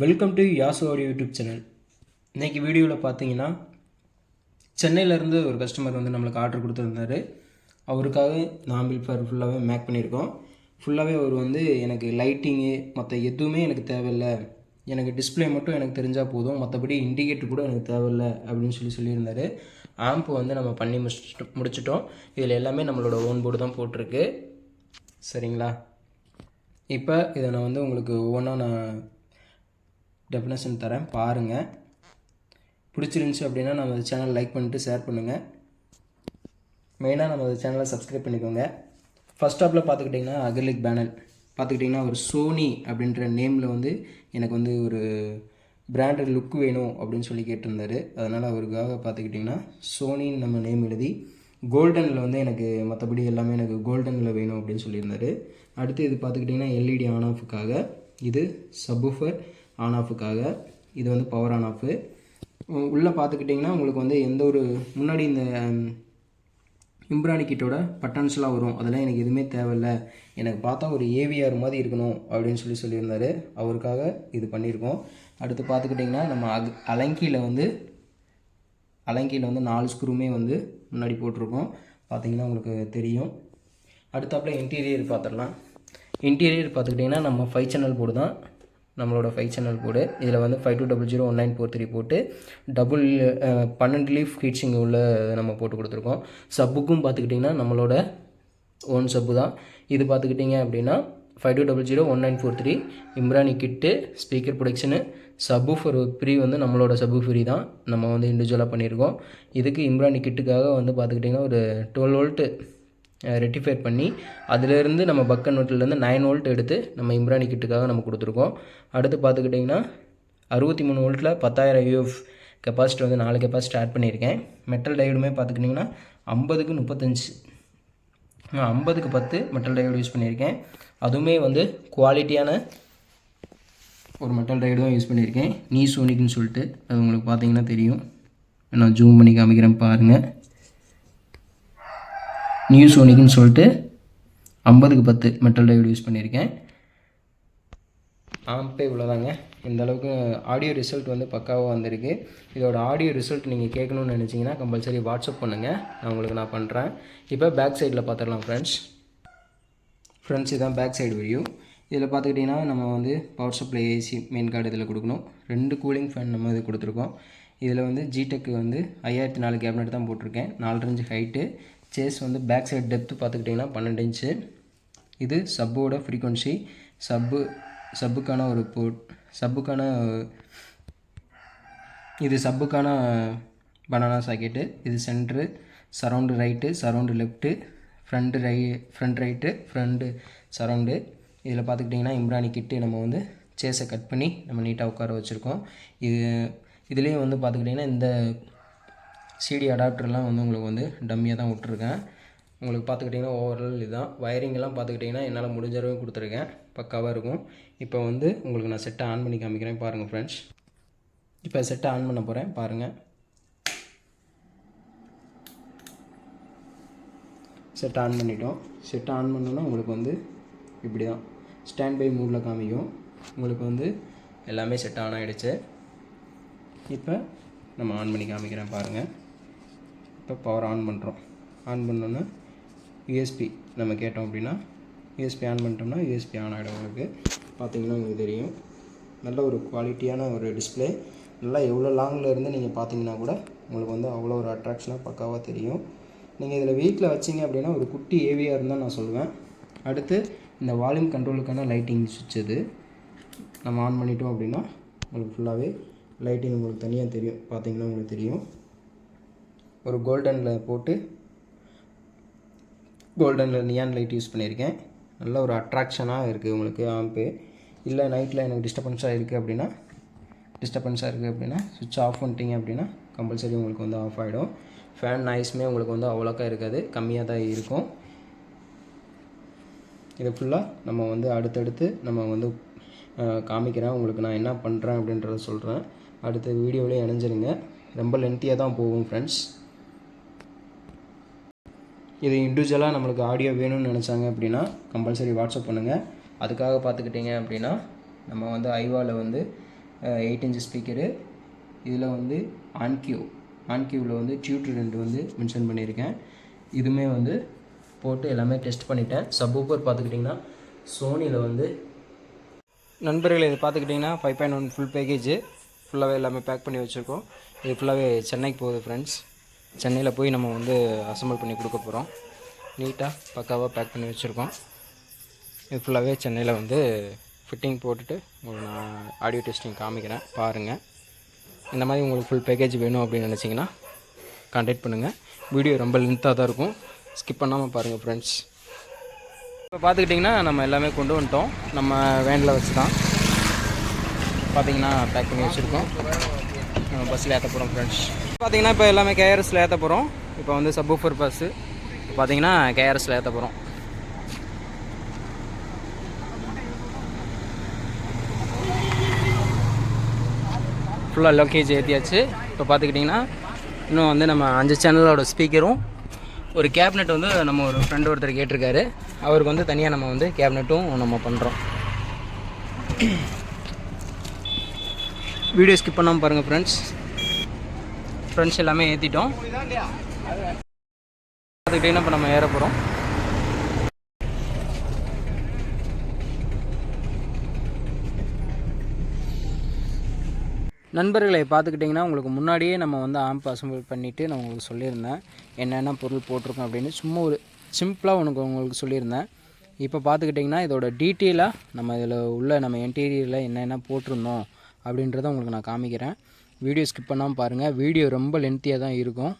Welcome to Yasu audio YouTube channel. இன்றைக்கி வீடியோவில் பார்த்தீங்கன்னா சென்னையிலேருந்து ஒரு கஸ்டமர் வந்து நம்மளுக்கு ஆர்டர் கொடுத்துருந்தாரு. அவருக்காக இந்த ஆம்பிள்ஃபயர் ஃபுல்லாகவே மேக் பண்ணியிருக்கோம். ஃபுல்லாகவே அவர் வந்து எனக்கு லைட்டிங்கு மற்ற எதுவுமே எனக்கு தேவையில்லை, எனக்கு டிஸ்பிளே மட்டும் எனக்கு தெரிஞ்சால் போதும், மற்றபடி இண்டிகேட்டர் கூட எனக்கு தேவையில்லை அப்படின்னு சொல்லியிருந்தார். ஆம்ப் வந்து நம்ம பண்ணி முடிச்சிட்டோம். இதில் எல்லாமே நம்மளோட ஓன் போர்டு தான் போட்டிருக்கு. சரிங்களா? இப்போ இதை நான் வந்து உங்களுக்கு ஒவ்வொன்றா நான் டெஃபினேஷன் தரேன், பாருங்கள். பிடிச்சிருந்துச்சி அப்படின்னா நம்ம சேனல் லைக் பண்ணிட்டு ஷேர் பண்ணுங்கள். மெயினாக நம்ம சேனலை சப்ஸ்கிரைப் பண்ணிக்கோங்க. ஃபஸ்ட் ஸ்டாப்பில் பார்த்துக்கிட்டிங்கன்னா அக்ரிலிக் பேனல் பார்த்துக்கிட்டிங்கன்னா ஒரு சோனி அப்படின்ற நேமில் வந்து எனக்கு வந்து ஒரு பிராண்டட் லுக் வேணும் அப்படின்னு சொல்லி கேட்டிருந்தார். அதனால் அவருக்காக பார்த்துக்கிட்டிங்கன்னா சோனின்னு நம்ம நேம் எழுதி கோல்டனில் வந்து எனக்கு மற்றபடி எல்லாமே எனக்கு கோல்டனில் வேணும் அப்படின்னு சொல்லியிருந்தார். அடுத்து இது பார்த்துக்கிட்டிங்கன்னா எல்இடி ஆன் ஆஃபுக்காக, இது சப்வூஃபர் ஆன் ஆஃபுக்காக, இது வந்து பவர் ஆன் ஆஃபு. உள்ளே பார்த்துக்கிட்டிங்கன்னா உங்களுக்கு வந்து எந்த ஒரு முன்னாடி இந்த இம்ப்ரானி கிட்டோட பட்டன்ஸ்லாம் வரும், அதெல்லாம் எனக்கு எதுவுமே தேவையில்லை, எனக்கு பார்த்தா ஒரு ஏவிஆர் மாதிரி இருக்கணும் அப்படின்னு சொல்லியிருந்தார். அவருக்காக இது பண்ணியிருக்கோம். அடுத்து பார்த்துக்கிட்டிங்கன்னா நம்ம அலங்கியில் வந்து 4 ஸ்க்ரூமே வந்து முன்னாடி போட்டிருக்கோம், பார்த்தீங்கன்னா உங்களுக்கு தெரியும். அடுத்தாப்பில் இன்டீரியர் பார்த்துடலாம். இன்டீரியர் பார்த்துக்கிட்டிங்கன்னா நம்ம 5 சேனல் போர்டு தான், நம்மளோட 5 சேனல் போர்டு. இதில் வந்து 52001943 போட்டு 12 லீஃப் ஹீட்ஸிங் உள்ள நம்ம போட்டு கொடுத்துருக்கோம். சப்புக்கும் பார்த்துக்கிட்டிங்கன்னா நம்மளோட ஓன் சப்பு தான். இது பார்த்துக்கிட்டிங்க அப்படின்னா 52001943 இம்ரானி கிட்டு, ஸ்பீக்கர் ப்ரொடக்ஷனு, சப்வூஃபர் ப்ரீ வந்து நம்மளோட சப்வூஃபர் தான் நம்ம வந்து இண்டிவிஜுவலாக பண்ணியிருக்கோம். இதுக்கு இம்ரானி கிட்டுக்காக வந்து பார்த்துக்கிட்டிங்கன்னா ஒரு 12 வோல்ட்டு ரெட்டிஃபை பண்ணி அதிலேருந்து நம்ம பக் கன்வெர்ட்டர்லேருந்து 9 வோல்ட் எடுத்து நம்ம இம்ரானி கிட்டுக்காக நம்ம கொடுத்துருக்கோம். அடுத்து பார்த்துக்கிட்டிங்கன்னா 63 வோல்ட்டில் 10,000 யூஎஃப் கெப்பாசிட்டி வந்து 4 கெப்பாசிட்டி ஆட் பண்ணியிருக்கேன். மெட்டல் டயோடுமே பார்த்துக்கிட்டிங்கன்னா 50க்கு 10 மெட்டல் டயோடு யூஸ் பண்ணியிருக்கேன். அதுவுமே வந்து குவாலிட்டியான ஒரு மெட்டல் டயோடு தான் யூஸ் பண்ணியிருக்கேன். நீ சோனிக்னு சொல்லிட்டு, அது உங்களுக்கு பார்த்தீங்கன்னா தெரியும். நான் ஜூம் பண்ணி காமிக்கிறேன் பாருங்கள். நியூ சோனிக்னு சொல்லிட்டு 50க்கு 10 மெட்டல் டயோடு யூஸ் பண்ணியிருக்கேன். ஆம்பே இவ்வளோதாங்க. இந்த அளவுக்கு ஆடியோ ரிசல்ட் வந்து பக்காவாக வந்திருக்கு. இதோட ஆடியோ ரிசல்ட் நீங்கள் கேட்கணுன்னு நினச்சிங்கன்னா கம்பல்சரி வாட்ஸ்அப் பண்ணுங்கள், நான் பண்ணுறேன். இப்போ பேக் சைடில் பார்த்துடலாம் ஃப்ரெண்ட்ஸ் இதுதான் பேக் சைடு வியூ. இதில் பார்த்துக்கிட்டிங்கன்னா நம்ம வந்து power supply, AC main card இதில் கொடுக்கணும். 2 கூலிங் ஃபேன் நம்ம இது கொடுத்துருக்கோம். இதில் வந்து ஜிடெக் வந்து 5004 கேபினெட் தான் போட்டிருக்கேன். 4 இன்ச் ஹைட்டு. சேஸ் வந்து பேக் சைடு டெப்த்து பார்த்துக்கிட்டிங்கன்னா 12 இன்ச்சு. இது சப்போட ஃப்ரீக்வன்சி, சப்புக்கான ஒரு போர்ட், இது சப்புக்கான பனானா சாக்கெட்டு. இது centre, surround right, surround left, front right, front surround. இதில் பார்த்துக்கிட்டிங்கன்னா இம்ரானி கிட்டு நம்ம வந்து சேஸை கட் பண்ணி நம்ம நீட்டாக உட்கார வச்சுருக்கோம். இதுலேயும் வந்து பார்த்துக்கிட்டிங்கன்னா இந்த சிடி அடாப்டர்லாம் வந்து உங்களுக்கு வந்து டம்மியாக தான் விட்ருக்கேன். உங்களுக்கு பார்த்துக்கிட்டிங்கன்னா ஓவரால் இதுதான். வயரிங்கெல்லாம் பார்த்துக்கிட்டிங்கன்னா என்னால் முடிஞ்ச அளவு கொடுத்துருக்கேன், பக்காவாக இருக்கும். இப்போ வந்து உங்களுக்கு நான் செட்டை ஆன் பண்ணி காமிக்கிறேன் பாருங்கள் ஃப்ரெண்ட்ஸ். இப்போ செட்டை ஆன் பண்ண போகிறேன் பாருங்கள். செட்டை ஆன் பண்ணிட்டோம். செட்டை ஆன் பண்ணோன்னா உங்களுக்கு வந்து இப்படி தான் ஸ்டாண்ட் பை மூடில் காமிக்கும். உங்களுக்கு வந்து எல்லாமே செட் ஆன் ஆகிடுச்சு. இப்போ நம்ம ஆன் பண்ணி காமிக்கிறேன் பாருங்கள். இப்போ பவர் ஆன் பண்ணுறோம். ஆன் பண்ணோன்னா யூஎஸ்பி நம்ம கேட்டோம் அப்படின்னா யூஎஸ்பி ஆன் பண்ணிட்டோம்னா யூஎஸ்பி ஆன் ஆகிடும். உங்களுக்கு பார்த்தீங்கன்னா உங்களுக்கு தெரியும், நல்ல ஒரு குவாலிட்டியான ஒரு டிஸ்பிளே. நல்லா எவ்வளோ லாங்கில் இருந்து நீங்கள் பார்த்தீங்கன்னா கூட உங்களுக்கு வந்து அவ்வளோ ஒரு அட்ராக்ஷனாக பக்காவாக தெரியும். நீங்கள் இதில் வீட்டில் வச்சிங்க அப்படின்னா ஒரு குட்டி ஏவியாக இருந்தால் நான் சொல்லுவேன். அடுத்து இந்த வால்யூம் கண்ட்ரோலுக்கான லைட்டிங் சுவிட்ச் இது நம்ம ஆன் பண்ணிட்டோம் அப்படின்னா உங்களுக்கு ஃபுல்லாகவே லைட்டிங் உங்களுக்கு தனியாக தெரியும். பார்த்தீங்கன்னா உங்களுக்கு தெரியும், ஒரு கோல்டனில் போட்டு கோல்டனில் நியான் லைட் யூஸ் பண்ணியிருக்கேன். நல்ல ஒரு அட்ராக்ஷனாக இருக்குது உங்களுக்கு ஆம்பு. இல்லை நைட்டில் எனக்கு டிஸ்டர்பன்ஸாக இருக்குது அப்படின்னா சுவிட்ச் ஆஃப் பண்ணிட்டீங்க அப்படின்னா கம்பல்சரி உங்களுக்கு வந்து ஆஃப் ஆகிடும். ஃபேன் நாய்ஸுமே உங்களுக்கு வந்து அவ்வளோக்கா இருக்காது, கம்மியாக தான் இருக்கும். இது ஃபுல்லாக நம்ம வந்து அடுத்தடுத்து நம்ம வந்து காமிக்கிறேன் உங்களுக்கு, நான் என்ன பண்ணுறேன் அப்படின்றத சொல்கிறேன். அடுத்த வீடியோவிலே இணைஞ்சிருங்க, ரொம்ப லென்த்தியாக தான் போகும் ஃப்ரெண்ட்ஸ். இது இண்டிவிஜுவலாக நம்மளுக்கு ஆடியோ வேணும்னு நினச்சாங்க அப்படின்னா கம்பல்சரி வாட்ஸ்அப் பண்ணுங்கள். அதுக்காக பார்த்துக்கிட்டிங்க அப்படின்னா நம்ம வந்து ஐவாவில் வந்து 8 இன்ச் ஸ்பீக்கரு. இதில் வந்து ஆன்கியூவில் வந்து டியூட்டர் 2 வந்து மென்ஷன் பண்ணியிருக்கேன். இதுவுமே வந்து போட்டு எல்லாமே டெஸ்ட் பண்ணிட்டேன். சப்வூஃபர் பார்த்துக்கிட்டிங்கன்னா சோனியில் வந்து நண்பர்கள் இது பார்த்துக்கிட்டிங்கன்னா 5.1 ஃபுல் பேக்கேஜ் ஃபுல்லாகவே எல்லாமே பேக் பண்ணி வச்சுருக்கோம். இது ஃபுல்லாகவே சென்னைக்கு போகுது ஃப்ரெண்ட்ஸ். சென்னையில் போய் நம்ம வந்து அசம்பிள் பண்ணி கொடுக்க போகிறோம். நீட்டாக பக்காவாக பேக் பண்ணி வச்சுருக்கோம். இது ஃபுல்லாகவே சென்னையில் வந்து ஃபிட்டிங் போட்டுட்டு உங்களுக்கு நான் ஆடியோ டெஸ்டிங் காமிக்கிறேன் பாருங்கள். இந்த மாதிரி உங்களுக்கு ஃபுல் பேக்கேஜ் வேணும் அப்படின்னு நினச்சிங்கன்னா கான்டாக்ட் பண்ணுங்கள். வீடியோ ரொம்ப லென்த்தாக தான் இருக்கும், ஸ்கிப் பண்ணாமல் பாருங்கள் ஃப்ரெண்ட்ஸ். இப்போ பார்த்துக்கிட்டிங்கன்னா நம்ம எல்லாமே கொண்டு வந்துட்டோம். நம்ம வேனில் வச்சு தான் பார்த்திங்கன்னா பேக் பண்ணி வச்சுருக்கோம். நம்ம பஸ்ஸில் ஏற்ற போகிறோம் ஃப்ரெண்ட்ஸ். பார்த்திங்கன்னா இப்போ எல்லாமே கேஆர்எஸில் ஏற்ற போகிறோம். இப்போ வந்து சப்வூஃபர் பஸ்ஸு பார்த்திங்கன்னா கேஆர்எஸில் ஏற்ற போகிறோம். ஃபுல்லாக லோக்கேஜ் ஏற்றியாச்சு. இப்போ பார்த்துக்கிட்டிங்கன்னா இன்னும் வந்து நம்ம 5 சேனலோட ஸ்பீக்கரும் ஒரு கேபினெட் வந்து நம்ம ஒரு ஃப்ரெண்டு ஒருத்தர் கேட்டிருக்காரு. அவருக்கு வந்து தனியாக நம்ம வந்து கேபினெட்டும் நம்ம பண்ணுறோம். வீடியோ ஸ்கிப் பண்ணாமல் பாருங்கள் ஃப்ரெண்ட்ஸ் எல்லாமே ஏற்றிட்டோம். பார்த்துக்கிட்டிங்கன்னா இப்போ நம்ம ஏற போகிறோம். நண்பர்களை பார்த்துக்கிட்டிங்கன்னா உங்களுக்கு முன்னாடியே நம்ம வந்து ஆம்ப் அசம்பிள் பண்ணிவிட்டு நான் உங்களுக்கு சொல்லியிருந்தேன் என்னென்ன பொருள் போட்டிருக்கோம் அப்படின்னு. சும்மா ஒரு சிம்பிளாக உங்களுக்கு சொல்லியிருந்தேன். இப்போ பார்த்துக்கிட்டிங்கன்னா இதோட டீட்டெயிலாக நம்ம இதில் உள்ள நம்ம இன்டீரியரில் என்னென்ன போட்டிருந்தோம் அப்படின்றத உங்களுக்கு நான் காமிக்கிறேன். வீடியோ ஸ்கிப் பண்ணாமல் பாருங்கள். வீடியோ ரொம்ப லென்த்தியாக தான் இருக்கும்,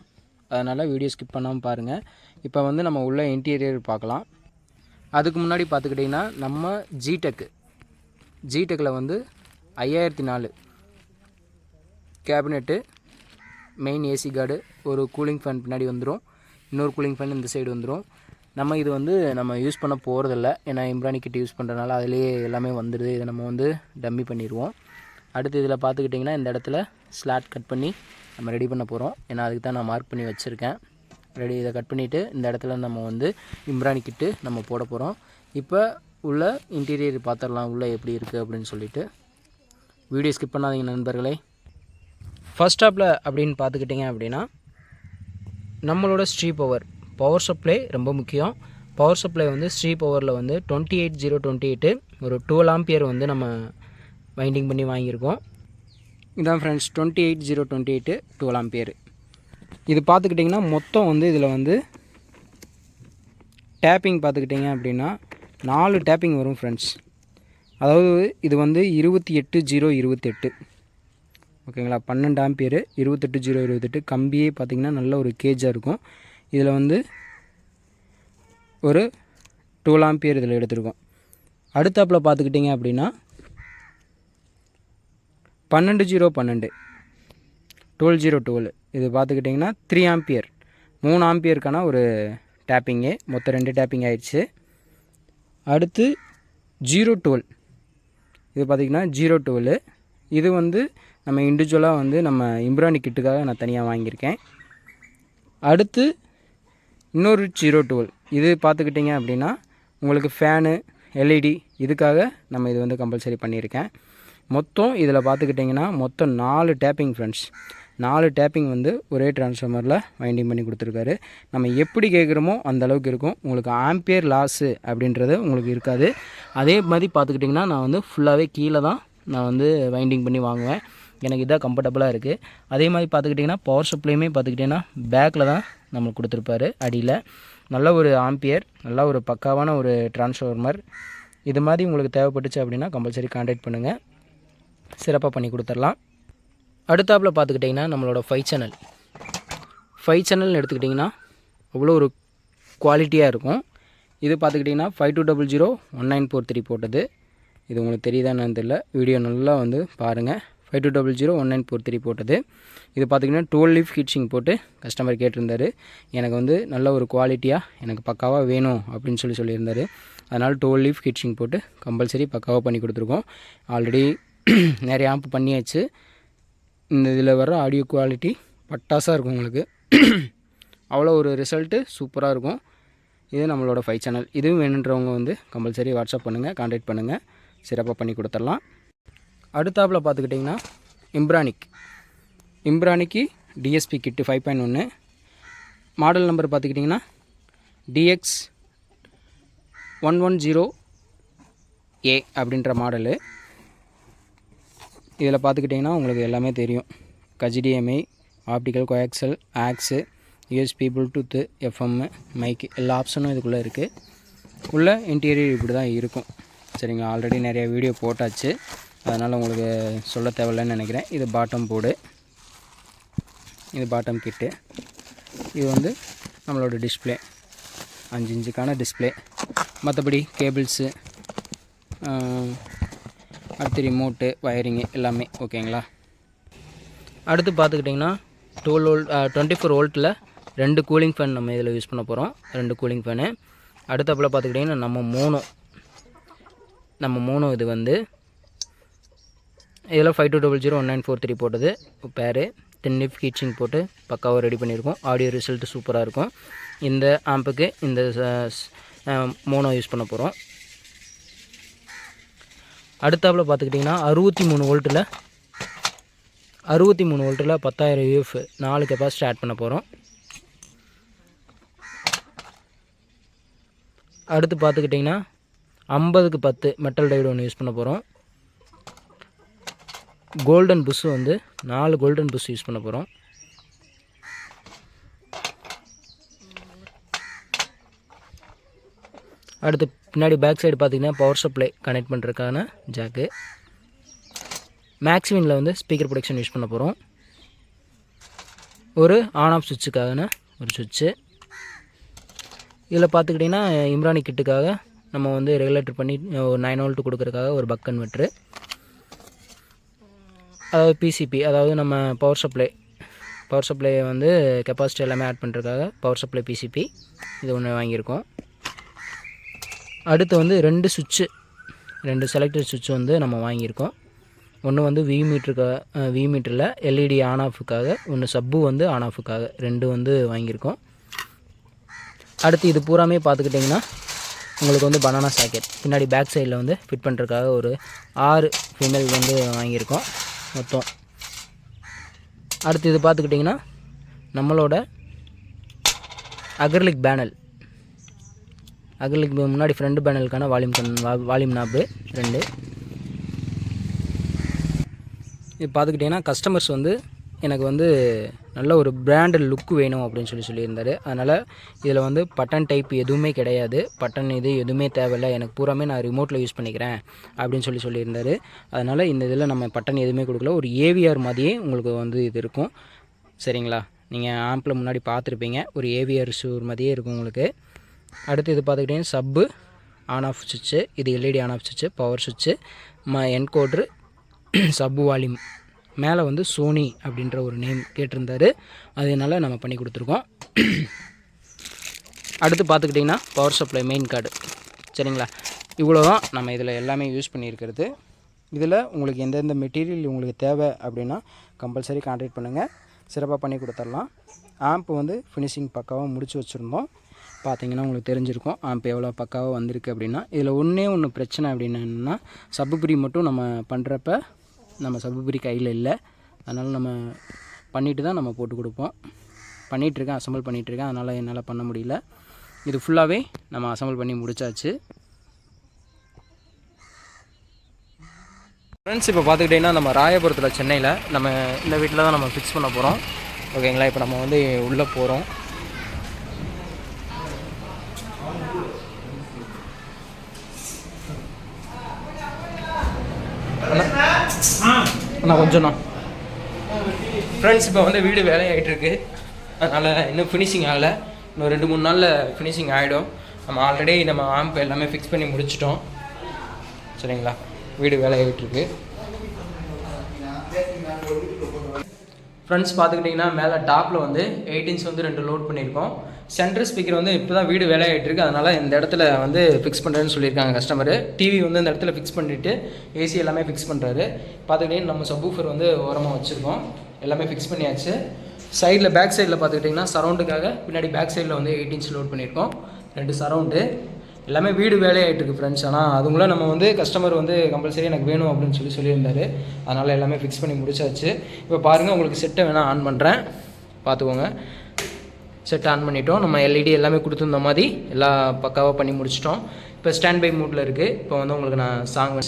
அதனால் வீடியோ ஸ்கிப் பண்ணாமல் பாருங்கள். இப்போ வந்து நம்ம உள்ள இன்டீரியர் பார்க்கலாம். அதுக்கு முன்னாடி பார்த்துக்கிட்டிங்கன்னா நம்ம ஜிடெக்கில் வந்து 5004 கேபினெட்டு, மெயின் ஏசி கார்டு, ஒரு கூலிங் ஃபேன் பின்னாடி வந்துடும், இன்னொரு கூலிங் ஃபேன் இந்த சைடு வந்துடும். நம்ம இது வந்து நம்ம யூஸ் பண்ண போகிறதில்ல, ஏன்னா இம்ரானி கிட்ட யூஸ் பண்ணுறதுனால அதிலே எல்லாமே வந்துடுது. இதை நம்ம வந்து டம்மி பண்ணிடுவோம். அடுத்து இதில் பார்த்துக்கிட்டிங்கன்னா இந்த இடத்துல ஸ்லாட் கட் பண்ணி நம்ம ரெடி பண்ண போகிறோம். ஏன்னா அதுக்கு தான் நான் மார்க் பண்ணி வச்சுருக்கேன். இதை கட் பண்ணிவிட்டு இந்த இடத்துல நம்ம வந்து இம்ரானி கிட்டு நம்ம போட போகிறோம். இப்போ உள்ள இன்டீரியர் பார்த்துடலாம் உள்ளே எப்படி இருக்குது அப்படின்னு சொல்லிவிட்டு. வீடியோ ஸ்கிப் பண்ணாதீங்க நண்பர்களே. ஃபர்ஸ்ட் ஸ்டாப்பில் அப்படின்னு பார்த்துக்கிட்டிங்க அப்படின்னா நம்மளோட ஸ்ரீ பவர் சப்ளை ரொம்ப முக்கியம். பவர் சப்ளை வந்து ஸ்ரீ பவரில் வந்து 28028 ஒரு 12 ஆம்பியர் வந்து நம்ம வைண்டிங் பண்ணி வாங்கியிருக்கோம். இதான் ஃப்ரெண்ட்ஸ் 28028 12 ஆம்பியர். இது பார்த்துக்கிட்டிங்கன்னா மொத்தம் வந்து இதில் வந்து டேப்பிங் பார்த்துக்கிட்டிங்க அப்படின்னா 4 டேப்பிங் வரும் ஃப்ரெண்ட்ஸ். அதாவது இது வந்து 28028 ஓகேங்களா. 12 ஆம்பியர் 28028 கம்பியே பார்த்திங்கன்னா நல்ல ஒரு கேஜாக இருக்கும். இதில் வந்து ஒரு 12 ஆம்பியர் இதில் எடுத்துருக்கோம். அடுத்தாப்பில் பார்த்துக்கிட்டிங்க அப்படின்னா 12012 12012 இது பார்த்துக்கிட்டிங்கன்னா 3 ஆம்பியர் 3 ஆம்பியருக்கான ஒரு டேப்பிங்கு. மொத்தம் 2 டேப்பிங் ஆயிடுச்சு. அடுத்து 012 இது பார்த்திங்கன்னா 012 இது வந்து நம்ம இண்டிவிஜுவலாக வந்து நம்ம இம்ரானி கிட்டுக்காக நான் தனியாக வாங்கியிருக்கேன். அடுத்து இன்னொரு 012 இது பார்த்துக்கிட்டிங்க அப்படின்னா உங்களுக்கு ஃபேனு எல்இடி இதுக்காக நம்ம இது வந்து கம்பல்சரி பண்ணியிருக்கேன். மொத்தம் இதில் பார்த்துக்கிட்டிங்கன்னா மொத்தம் 4 டேப்பிங் ஃப்ரெண்ட்ஸ். 4 டேப்பிங் வந்து ஒரே டிரான்ஸ்ஃபார்மரில் வைண்டிங் பண்ணி கொடுத்துருக்காரு. நம்ம எப்படி கேட்குறோமோ அந்த அளவுக்கு இருக்கும். உங்களுக்கு ஆம்பியர் லாஸு அப்படின்றது உங்களுக்கு இருக்காது. அதே மாதிரி பார்த்துக்கிட்டிங்கன்னா நான் வந்து ஃபுல்லாகவே கீழே தான் நான் வந்து வைண்டிங் பண்ணி வாங்குவேன். எனக்கு இதாக கம்ஃபர்டபுளாக இருக்குது. அதே மாதிரி பார்த்துக்கிட்டிங்கன்னா பவர் சப்ளையுமே பார்த்துக்கிட்டிங்கன்னா பேக்கில் தான் நம்மளுக்கு கொடுத்துருப்பாரு அடியில். நல்ல ஒரு ஆம்பியர், நல்ல ஒரு பக்காவான ஒரு டிரான்ஸ்ஃபார்மர். இது மாதிரி உங்களுக்கு தேவைப்பட்டுச்சு அப்படின்னா கம்பல்சரி கான்டாக்ட் பண்ணுங்கள், சிறப்பாக பண்ணி கொடுத்துடலாம். அடுத்தாப்பில் பார்த்துக்கிட்டிங்கன்னா நம்மளோட 5 சேனல்னு எடுத்துக்கிட்டிங்கன்னா அவ்வளோ ஒரு குவாலிட்டியாக இருக்கும். இது பார்த்துக்கிட்டிங்கன்னா 52001943 போட்டது. இது உங்களுக்கு தெரியுதா என்னன்னு தெரியல, வீடியோ நல்லா வந்து பாருங்கள். 52001943 போட்டது. இது பார்த்திங்கன்னா 12 லீஃப் ஹீட்சிங் போட்டு கஸ்டமர் கேட்டிருந்தார். எனக்கு வந்து நல்ல ஒரு குவாலிட்டியாக எனக்கு பக்காவாக வேணும் அப்படின்னு சொல்லியிருந்தார். அதனால் 12 லீஃப் ஹீட்சிங் போட்டு கம்பல்சரி பக்காவாக பண்ணி கொடுத்துருக்கோம். ஆல்ரெடி நிறைய ஆம்ப் பண்ணியாச்சு. இந்த இதில் வர ஆடியோ குவாலிட்டி பட்டாசாக இருக்கும் உங்களுக்கு. அவ்வளோ ஒரு ரிசல்ட்டு சூப்பராக இருக்கும். இது நம்மளோட 5 சேனல். இதுவும் வேணுன்றவங்க வந்து கம்பல்சரி வாட்ஸ்அப் பண்ணுங்கள், கான்டாக்ட் பண்ணுங்கள், சிறப்பாக பண்ணி கொடுத்துடலாம். அடுத்தாப்பில் பார்த்துக்கிட்டிங்கன்னா இம்ப்ரானிக்கு டிஎஸ்பி கிட்டு 5.1 மாடல் நம்பர் பார்த்துக்கிட்டிங்கன்னா DX110A அப்படின்ற மாடலு. இதில் பார்த்துக்கிட்டிங்கன்னா உங்களுக்கு எல்லாமே தெரியும். HDMI, optical, coaxial, aux, USB, bluetooth, FM, மைக்கு எல்லா ஆப்ஷனும் இதுக்குள்ளே இருக்குது. உள்ள இன்டீரியர் இப்படி தான் இருக்கும். சரிங்களா, ஆல்ரெடி நிறைய வீடியோ போட்டாச்சு, அதனால் உங்களுக்கு சொல்ல தேவையில்லைன்னு நினைக்கிறேன். இது பாட்டம் போர்டு, இது பாட்டம் கிட்டு. இது வந்து நம்மளோட டிஸ்பிளே 5 இன்ச்சுக்கான டிஸ்பிளே. மற்றபடி கேபிள்ஸு, அடுத்து ரிமோட்டு, வயரிங்கு எல்லாமே ஓகேங்களா. அடுத்து பார்த்துக்கிட்டிங்கன்னா 24 வோல்ட்டில் 2 கூலிங் ஃபேன் நம்ம இதில் யூஸ் பண்ண போகிறோம். 2 கூலிங் ஃபேனு. அடுத்தப்பில் பார்த்துக்கிட்டிங்கன்னா நம்ம மோனோ இது வந்து இதில் 52001943 போட்டது பேரு. 10 நிஃப் ஹீட்சிங் போட்டு பக்காவாக ரெடி பண்ணியிருக்கோம். ஆடியோ ரிசல்ட்டு சூப்பராக இருக்கும். இந்த ஆம்புக்கு இந்த மோனோ யூஸ் பண்ண போகிறோம். அடுத்தாப்பில் பார்த்துக்கிட்டிங்கன்னா 63 வோல்ட்டில் 10,000 UF 4 கெப்பாசிட்டி ஆட் பண்ண போகிறோம். அடுத்து பார்த்துக்கிட்டிங்கன்னா 50க்கு 10 மெட்டல் டைடு ஒன்று யூஸ் பண்ண போகிறோம். கோல்டன் புஷ்ஷு வந்து 4 கோல்டன் புஷ் யூஸ் பண்ண போகிறோம். அடுத்து பின்னாடி பேக் சைடு பார்த்திங்கன்னா பவர் சப்ளை கனெக்ட் பண்ணுறதுக்கான ஜாக்கு. மேக்ஸிமினில் வந்து ஸ்பீக்கர் ப்ரொடக்ஷன் யூஸ் பண்ண போகிறோம். ஒரு ஆன் ஆஃப் சுவிட்சுக்கான ஒரு சுவிட்சு. இதில் பார்த்துக்கிட்டிங்கன்னா இம்ரானி கிட்டுக்காக நம்ம வந்து ரெகுலேட்டர் பண்ணி ஒரு 9 வோல்ட் கொடுக்குறதுக்காக ஒரு பக் கன்வெர்ட்ரு. அதாவது பிசிபி, அதாவது நம்ம பவர் சப்ளையை வந்து கெப்பாசிட்டி எல்லாமே ஆட் பண்ணுறதுக்காக பவர் சப்ளை பிசிபி இது ஒன்று வாங்கியிருக்கோம். அடுத்து வந்து 2 செலக்டட் சுவிட்ச் வந்து நம்ம வாங்கியிருக்கோம். ஒன்று வந்து வி மீட்டரில் எல்இடி ஆன் ஆஃபுக்காக, ஒன்று சப்பு வந்து ஆன் ஆஃபுக்காக 2 வந்து வாங்கியிருக்கோம். அடுத்து இது பூராமே பார்த்துக்கிட்டிங்கன்னா உங்களுக்கு வந்து பனானா சாக்கெட் பின்னாடி பேக் சைடில் வந்து ஃபிட் பண்ணுறதுக்காக ஒரு 6 ஃபீமேல் வந்து வாங்கியிருக்கோம் மொத்தம். அடுத்து இது பார்த்துக்கிட்டிங்கன்னா நம்மளோட அக்ரிலிக் முன்னாடி ஃப்ரண்ட் பேனலுக்கான வால்யூம் நாப்பு 2. இது பார்த்துக்கிட்டிங்கன்னா கஸ்டமர்ஸ் வந்து எனக்கு வந்து நல்ல ஒரு பிராண்டட் லுக் வேணும் அப்படின்னு சொல்லியிருந்தார். அதனால் இதில் வந்து பட்டன் டைப் எதுவுமே கிடையாது, பட்டன் இது எதுவுமே தேவையில்லை, எனக்கு பூராமே நான் ரிமோட்டில் யூஸ் பண்ணிக்கிறேன் அப்படின்னு சொல்லியிருந்தார். அதனால் இந்த இதில் நம்ம பட்டன் எதுவுமே கொடுக்கல. ஒரு ஏவிஆர் மாதிரியே உங்களுக்கு வந்து இது இருக்கும். சரிங்களா, நீங்கள் ஆம்பில் முன்னாடி பார்த்துருப்பீங்க, ஒரு ஏவிஆர் ஷூர் மாதிரியே இருக்கும் உங்களுக்கு. அடுத்து இது பார்த்துக்கிட்டிங்கன்னா சப்பு ஆன் ஆஃப் சுவிட்சு, இது எல்இடி ஆன் ஆஃப் சுவிட்சு, பவர் சுவிட்சு, என்கோட்ரு, சப்பு வால்யூம். மேலே வந்து சோனி அப்படின்ற ஒரு நேம் கேட்டிருந்தார், அதனால் நம்ம பண்ணி கொடுத்துருக்கோம். அடுத்து பார்த்துக்கிட்டிங்கன்னா பவர் சப்ளை மெயின் கார்டு. சரிங்களா, இவ்வளோ தான் நம்ம இதில் எல்லாமே யூஸ் பண்ணியிருக்கிறது. இதில் உங்களுக்கு எந்தெந்த மெட்டீரியல் உங்களுக்கு தேவை அப்படின்னா கம்பல்சரி கான்டாக்ட் பண்ணுங்கள், சிறப்பாக பண்ணி கொடுத்துடலாம். ஆம்ப் வந்து ஃபினிஷிங் பக்காவாக முடிச்சு வச்சுருந்தோம். பார்த்தீங்கன்னா உங்களுக்கு தெரிஞ்சிருக்கும் ஆம்ப் எவ்வளோ பக்காவாக வந்திருக்கு அப்படின்னா. இதில் ஒன்று பிரச்சனை அப்படின்னு என்னென்னா சப்புபிரி மட்டும் நம்ம பண்ணுறப்ப நம்ம சப்புபிரி கையில் இல்லை, அதனால் நம்ம பண்ணிவிட்டு தான் நம்ம போட்டு கொடுப்போம். பண்ணிகிட்ருக்கேன், அசம்பிள் பண்ணிகிட்ருக்கேன், அதனால் என்னால் பண்ண முடியல. இது ஃபுல்லாகவே நம்ம அசம்பிள் பண்ணி முடித்தாச்சு. ஃப்ரெண்ட்ஸ், இப்போ பார்த்துக்கிட்டிங்கன்னா நம்ம ராயபுரத்தில் சென்னையில் நம்ம இந்த வீட்டில் தான் நம்ம ஃபிக்ஸ் பண்ண போகிறோம். ஓகேங்களா, இப்போ நம்ம வந்து உள்ளே போகிறோம். அண்ணா கொஞ்சம்ண்ணா. ஃப்ரெண்ட்ஸ், இப்போ வந்து வீடு வேலையாகிட்டுருக்கு, அதனால் இன்னும் ஃபினிஷிங் ஆகலை. இன்னும் 2-3 நாளில் ஃபினிஷிங் ஆகிடும். நம்ம ஆல்ரெடி நம்ம ஆம்ப் எல்லாமே ஃபிக்ஸ் பண்ணி முடிச்சிட்டோம். சரிங்களா, வீடு வேலையாகிட்டுருக்கு. ஃப்ரெண்ட்ஸ் பார்த்துக்கிட்டிங்கன்னா மேலே டாப்பில் வந்து 8 இன்ச் வந்து 2 லோட் பண்ணியிருக்கோம். சென்ட்ரல் ஸ்பீக்கர் வந்து இப்போ தான் வீடு வேலையாகிட்டுருக்கு, அதனால் இந்த இடத்துல வந்து ஃபிக்ஸ் பண்ணுறேன்னு சொல்லியிருக்காங்க கஸ்டமரு. டிவி வந்து இந்த இடத்துல ஃபிக்ஸ் பண்ணிவிட்டு ஏசி எல்லாமே ஃபிக்ஸ் பண்ணுறாரு. பார்த்துக்கிட்டிங்கன்னா நம்ம சப்வூஃபர் வந்து ஓரமாக வச்சுருக்கோம், எல்லாமே ஃபிக்ஸ் பண்ணியாச்சு. சைடில் பேக் சைடில் பார்த்துக்கிட்டிங்கன்னா சரௌண்டுக்காக பின்னாடி பேக் சைடில் வந்து 8 இன்ச் லோட் பண்ணியிருக்கோம், 2 சரௌண்டு. எல்லாமே வீடு வேலையாகிட்டு இருக்குது ஃப்ரெண்ட்ஸ். ஆனால் அதுங்களும் நம்ம வந்து கஸ்டமர் வந்து கம்பல்சரி எனக்கு வேணும் அப்படின்னு சொல்லியிருந்தாரு. அதனால் எல்லாமே ஃபிக்ஸ் பண்ணி முடிச்சாச்சு. இப்போ பாருங்கள், உங்களுக்கு செட்டை வேணால் ஆன் பண்ணுறேன், பார்த்துக்கோங்க. செட் ஆன் பண்ணிட்டோம். நம்ம எல்இடி எல்லாமே கொடுத்துருந்த மாதிரி எல்லாம் பக்காவாக பண்ணி முடிச்சிட்டோம். இப்போ ஸ்டாண்ட் பை மூடில் இருக்குது. இப்போ வந்து உங்களுக்கு நான் சாங்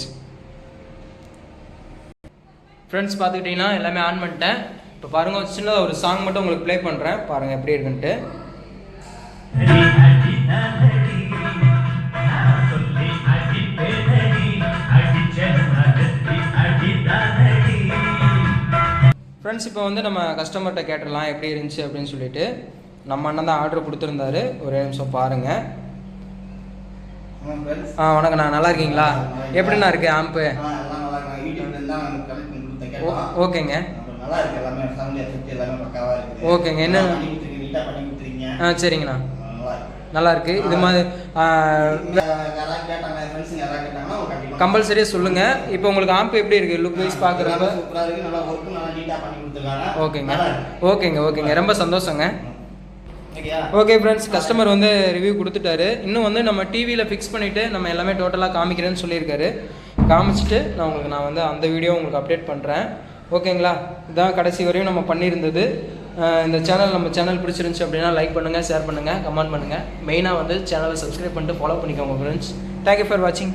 ஃப்ரெண்ட்ஸ் பார்த்துக்கிட்டிங்கன்னா எல்லாமே ஆன் பண்ணிட்டேன். இப்போ பாருங்கள், சின்னதாக ஒரு சாங் மட்டும் உங்களுக்கு ப்ளே பண்ணுறேன், பாருங்கள் எப்படி இருக்குன்ட்டு. ஃப்ரெண்ட்ஸ் இப்போ வந்து நம்ம கஸ்டமர்கிட்ட கேட்டுடலாம் எப்படி இருந்துச்சு அப்படின்னு சொல்லிட்டு. நம்ம அண்ணன் தான் ஆர்டர் கொடுத்துருந்தாரு. ஒரே நிமிஷம் பாருங்கள். வணக்கம், நான் நல்லா இருக்கீங்களா? எப்படிண்ணா இருக்குது ஆம்பு? ஓகேங்க ஓகேங்க. என்ன சரிங்கண்ணா, நல்லா இருக்கு. இது மாதிரி கம்பல்சரியாக சொல்லுங்கள். இப்போ உங்களுக்கு ஆம்பு எப்படி இருக்குது லுக் வைஸ் பார்க்குறப்ப? ஓகேங்க ஓகேங்க ஓகேங்க, ரொம்ப சந்தோஷங்க. ஓகே ஃப்ரெண்ட்ஸ், கஸ்டமர் வந்து ரிவ்யூ கொடுத்துட்டாரு. இன்னும் வந்து நம்ம டிவியில் ஃபிக்ஸ் பண்ணிவிட்டு நம்ம எல்லாமே டோட்டலாக காமிக்கிறேன்னு சொல்லியிருக்காரு. காமிச்சிட்டு நான் வந்து அந்த வீடியோ உங்களுக்கு அப்டேட் பண்ணுறேன். ஓகேங்களா? இதுதான் கடைசி வரையும் நம்ம பண்ணியிருந்தது. இந்த நம்ம சேனல் பிடிச்சிருந்துச்சி அப்படின்னா லைக் பண்ணுங்கள், ஷேர் பண்ணுங்கள், கமெண்ட் பண்ணுங்கள். மெயினாக வந்து சேனலை சப்ஸ்கிரைப் பண்ணிட்டு ஃபாலோ பண்ணிக்கோங்க ஃப்ரெண்ட்ஸ். தேங்க்யூ ஃபார் வாட்சிங்.